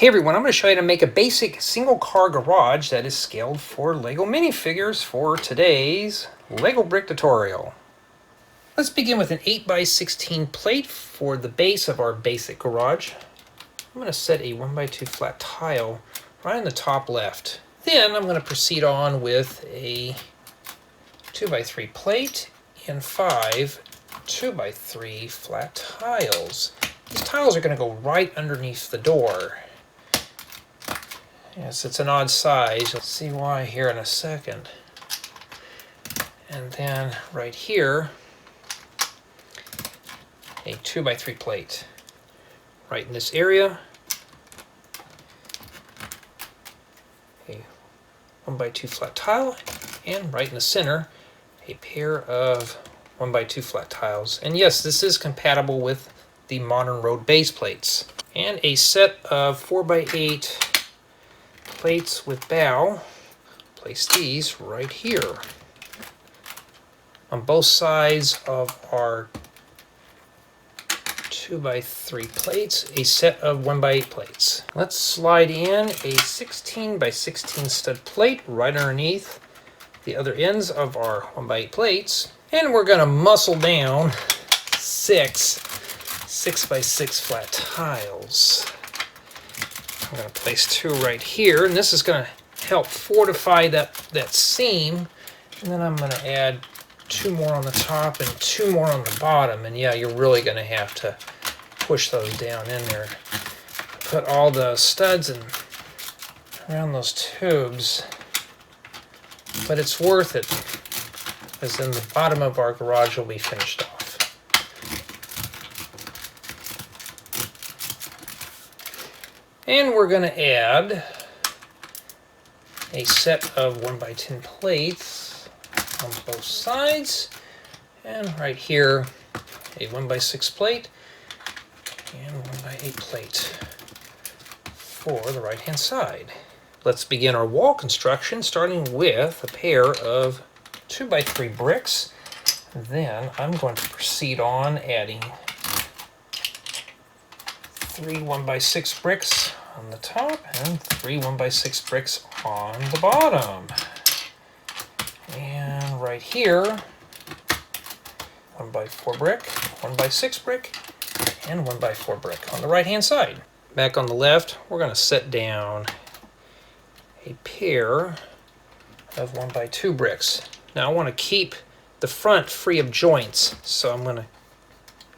Hey everyone, I'm going to show you how to make a basic single car garage that is scaled for Lego minifigures for today's Lego brick tutorial. Let's begin with an 8x16 plate for the base of our basic garage. I'm going to set a 1x2 flat tile right in the top left. Then I'm going to proceed on with a 2x3 plate and 5 2x3 flat tiles. These tiles are going to go right underneath the door. Yes, it's an odd size. You'll see why here in a second. And then right here, a 2x3 plate. Right in this area, a 1x2 flat tile, and right in the center, a pair of 1x2 flat tiles. And yes, this is compatible with the modern road base plates. And a set of 4x8 plates with bow. Place these right here on both sides of our 2x3 plates, a set of 1x8 plates. Let's slide in a 16x16 stud plate right underneath the other ends of our 1x8 plates, and we're going to muscle down 6x6 flat tiles. I'm going to place 2 right here, and this is going to help fortify that seam. And then I'm going to add 2 more on the top and 2 more on the bottom. And yeah, you're really going to have to push those down in there. Put all the studs and around those tubes, but it's worth it, as then the bottom of our garage will be finished off. And we're going to add a set of 1x10 plates on both sides. And right here, a 1x6 plate and 1x8 plate for the right-hand side. Let's begin our wall construction, starting with a pair of 2x3 bricks. Then I'm going to proceed on adding 3 1x6 bricks on the top and 3 1x6 bricks on the bottom. And right here, 1x4 brick, 1x6 brick, and 1x4 brick on the right hand side. Back on the left, we're going to set down a pair of 1x2 bricks. Now I want to keep the front free of joints, so I'm going to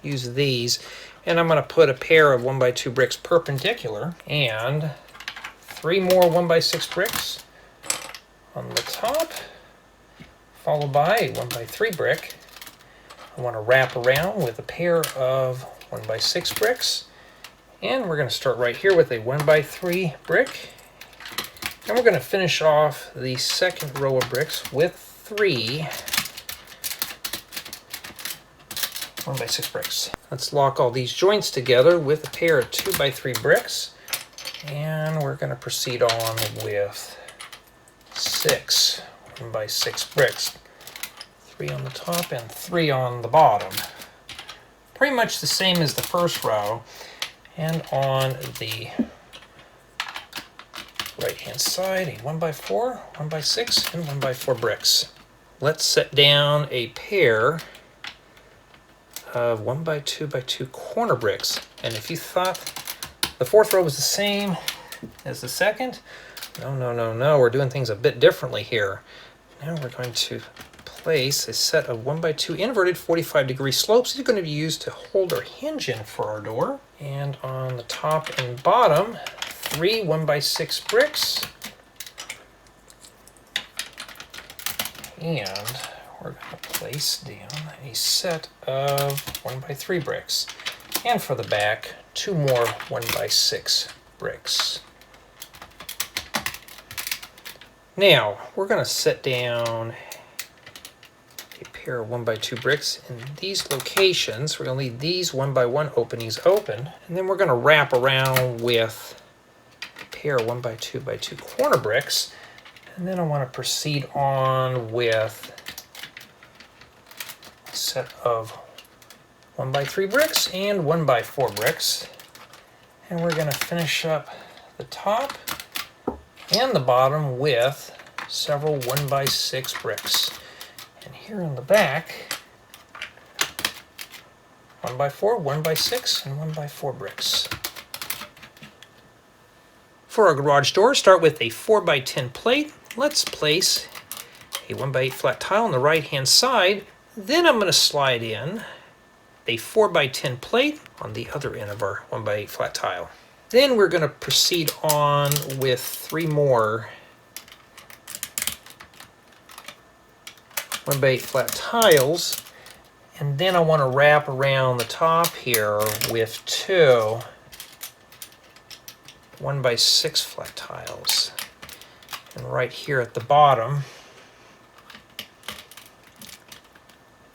use these. And I'm going to put a pair of 1x2 bricks perpendicular and 3 more 1x6 bricks on the top, followed by a 1x3 brick. I want to wrap around with a pair of 1x6 bricks. And we're going to start right here with a 1x3 brick. And we're going to finish off the second row of bricks with 3 1x6 bricks. Let's lock all these joints together with a pair of 2x3 bricks, and we're going to proceed on with 6 1x6 bricks. 3 on the top and 3 on the bottom. Pretty much the same as the first row. And on the right hand side, a 1x4, 1x6, and 1x4 bricks. Let's set down a pair of 1x2x2 corner bricks. And if you thought the fourth row was the same as the second, no, we're doing things a bit differently here. Now we're going to place a set of 1x2 inverted 45-degree slopes. These are going to be used to hold our hinge in for our door. And on the top and bottom, 3 1x6 bricks. And we're going to place down a set of 1x3 bricks. And for the back, 2 more 1x6 bricks. Now, we're going to set down a pair of 1x2 bricks in these locations. We're going to leave these 1x1 openings open. And then we're going to wrap around with a pair of 1x2x2 corner bricks. And then I want to proceed on with set of 1x3 bricks and 1x4 bricks, and we're going to finish up the top and the bottom with several 1x6 bricks. And here in the back, 1x4, 1x6, and 1x4 bricks. For our garage door, start with a 4x10 plate. Let's place a 1x8 flat tile on the right hand side. Then I'm going to slide in a 4x10 plate on the other end of our 1x8 flat tile. Then we're going to proceed on with 3 more 1x8 flat tiles. And then I want to wrap around the top here with 2 1x6 flat tiles. And right here at the bottom,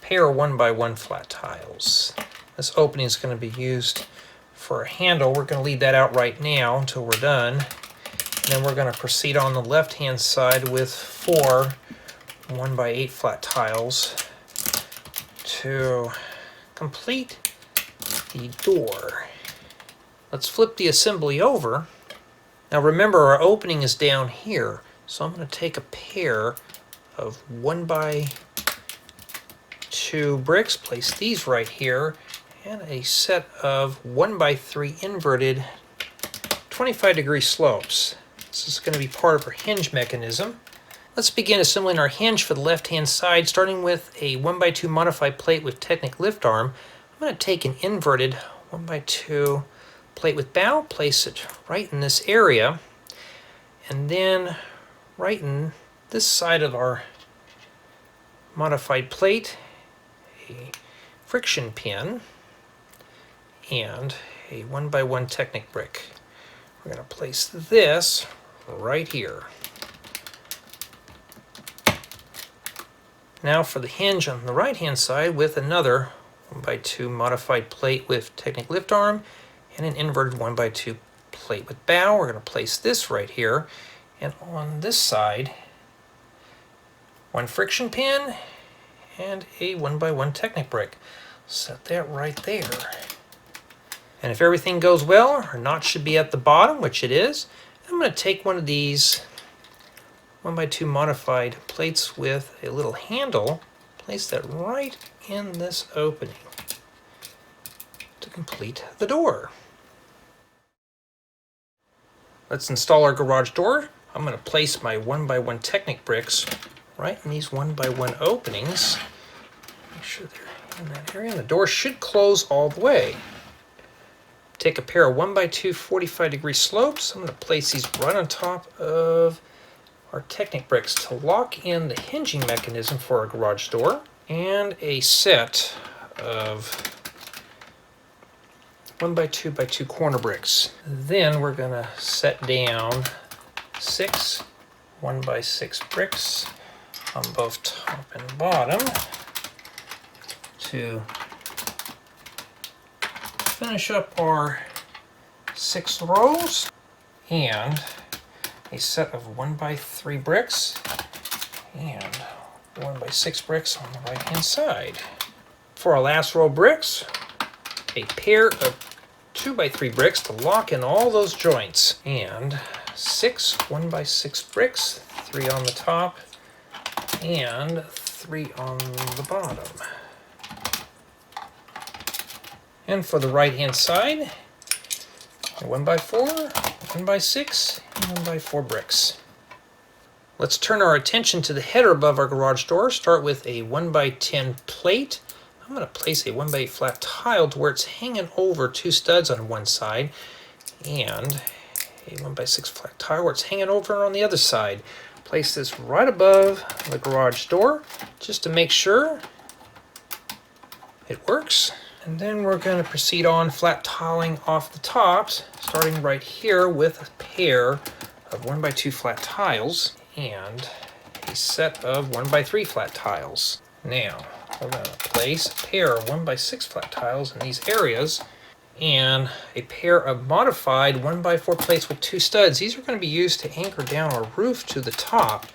pair 1x1 flat tiles. This opening is going to be used for a handle. We're going to leave that out right now until we're done. And then we're going to proceed on the left hand side with 4 1x8 flat tiles to complete the door. Let's flip the assembly over. Now remember, our opening is down here, so I'm going to take a pair of 1x2 bricks, place these right here, and a set of 1x3 inverted 25-degree slopes. This is going to be part of our hinge mechanism. Let's begin assembling our hinge for the left-hand side, starting with a 1x2 modified plate with Technic lift arm. I'm going to take an inverted 1x2 plate with bow, place it right in this area, and then right in this side of our modified plate, a friction pin and a 1x1 Technic brick. We're going to place this right here. Now for the hinge on the right hand side with another 1x2 modified plate with Technic lift arm and an inverted 1x2 plate with bow. We're going to place this right here, and on this side 1 friction pin and a 1x1 Technic brick. Set that right there. And if everything goes well, our notch should be at the bottom, which it is. I'm going to take one of these 1x2 modified plates with a little handle, place that right in this opening to complete the door. Let's install our garage door. I'm going to place my 1x1 Technic bricks right in these 1x1 openings. Make sure they're in that area, and the door should close all the way. Take a pair of 1x2 45-degree slopes. I'm going to place these right on top of our Technic bricks to lock in the hinging mechanism for our garage door, and a set of 1x2x2 corner bricks. Then we're going to set down 6 1x6 bricks on both top and bottom to finish up our 6 rows, and a set of 1x3 bricks and 1x6 bricks on the right hand side. For our last row of bricks, a pair of 2x3 bricks to lock in all those joints, and 6 1x6 bricks, 3 on the top and 3 on the bottom. And for the right hand side, 1x4, 1x6, and 1x4 bricks. Let's turn our attention to the header above our garage door. Start with a 1x10 plate. I'm going to place a 1x8 flat tile to where it's hanging over 2 studs on one side, and a 1x6 flat tile where it's hanging over on the other side. Place this right above the garage door just to make sure it works. And then we're going to proceed on flat tiling off the tops, starting right here with a pair of 1x2 flat tiles and a set of 1x3 flat tiles. Now, we're going to place a pair of 1x6 flat tiles in these areas and a pair of modified 1x4 plates with 2 studs. These are going to be used to anchor down our roof to the top.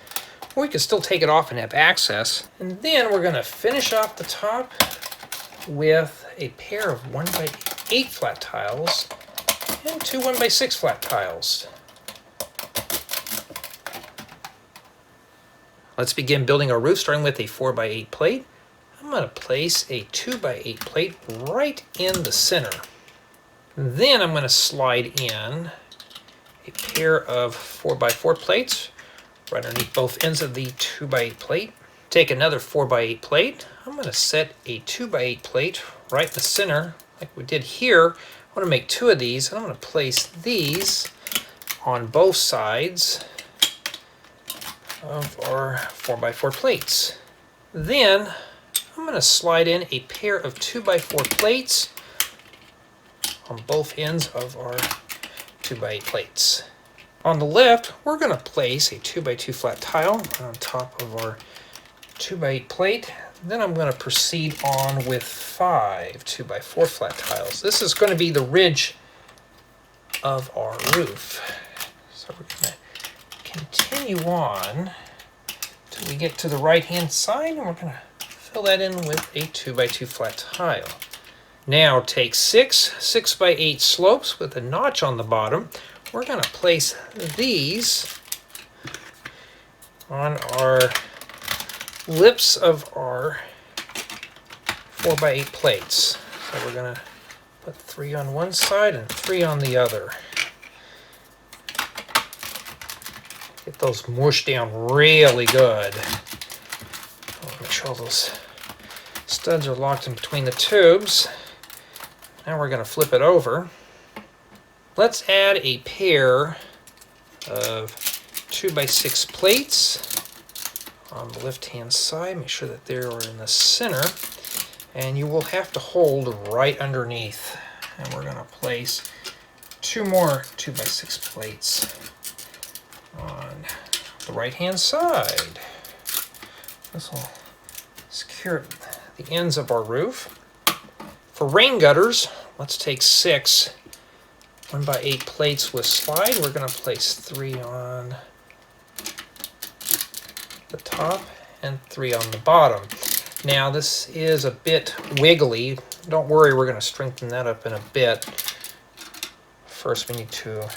Or we can still take it off and have access. And then we're going to finish off the top with a pair of 1x8 flat tiles and 2 1x6 flat tiles. Let's begin building our roof, starting with a 4x8 plate. I'm going to place a 2x8 plate right in the center. Then I'm going to slide in a pair of 4x4 plates right underneath both ends of the 2x8 plate. Take another 4x8 plate. I'm going to set a 2x8 plate right in the center like we did here. I want to make two of these, and I'm going to place these on both sides of our 4x4 plates. Then I'm going to slide in a pair of 2x4 plates on both ends of our 2x8 plates. On the left, we're going to place a 2x2 flat tile on top of our 2x8 plate. Then I'm going to proceed on with 5 2x4 flat tiles. This is going to be the ridge of our roof. So we're going to continue on till we get to the right hand side, and we're going to fill that in with a 2x2 flat tile. Now take 6x8 slopes with a notch on the bottom. We're going to place these on our lips of our 4x8 plates. So we're going to put 3 on one side and 3 on the other. Get those mushed down really good. Make sure all those studs are locked in between the tubes. Now we're going to flip it over. Let's add a pair of 2x6 plates on the left-hand side. Make sure that they are in the center, and you will have to hold right underneath. And we're going to place 2 more 2x6 plates on the right-hand side. This will secure the ends of our roof. For rain gutters, let's take 6 1x8 plates with slide. We're going to place 3 on the top and 3 on the bottom. Now this is a bit wiggly. Don't worry, we're going to strengthen that up in a bit. First we need to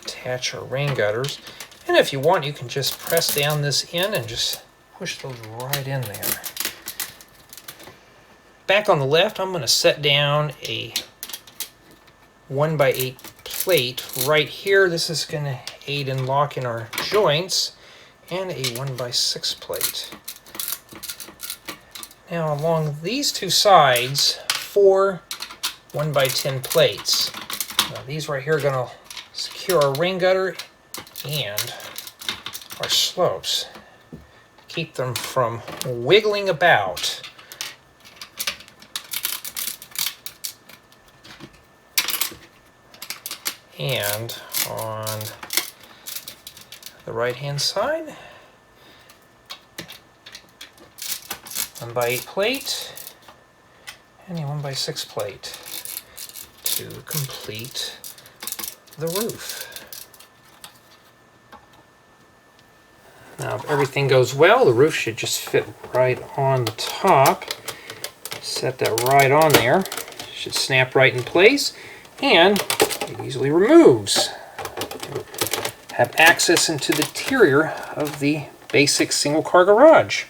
attach our rain gutters. And if you want, you can just press down this end and just push those right in there. Back on the left, I'm going to set down a 1x8 plate right here. This is going to aid in locking our joints, and a 1x6 plate. Now along these two sides, 4 1x10 plates. Now these right here are going to secure our rain gutter and our slopes. Keep them from wiggling about. And on the right hand side, 1x8 plate and a 1x6 plate to complete the roof. Now if everything goes well, the roof should just fit right on the top. Set that right on there. Should snap right in place, and it easily removes. Have access into the interior of the basic single car garage.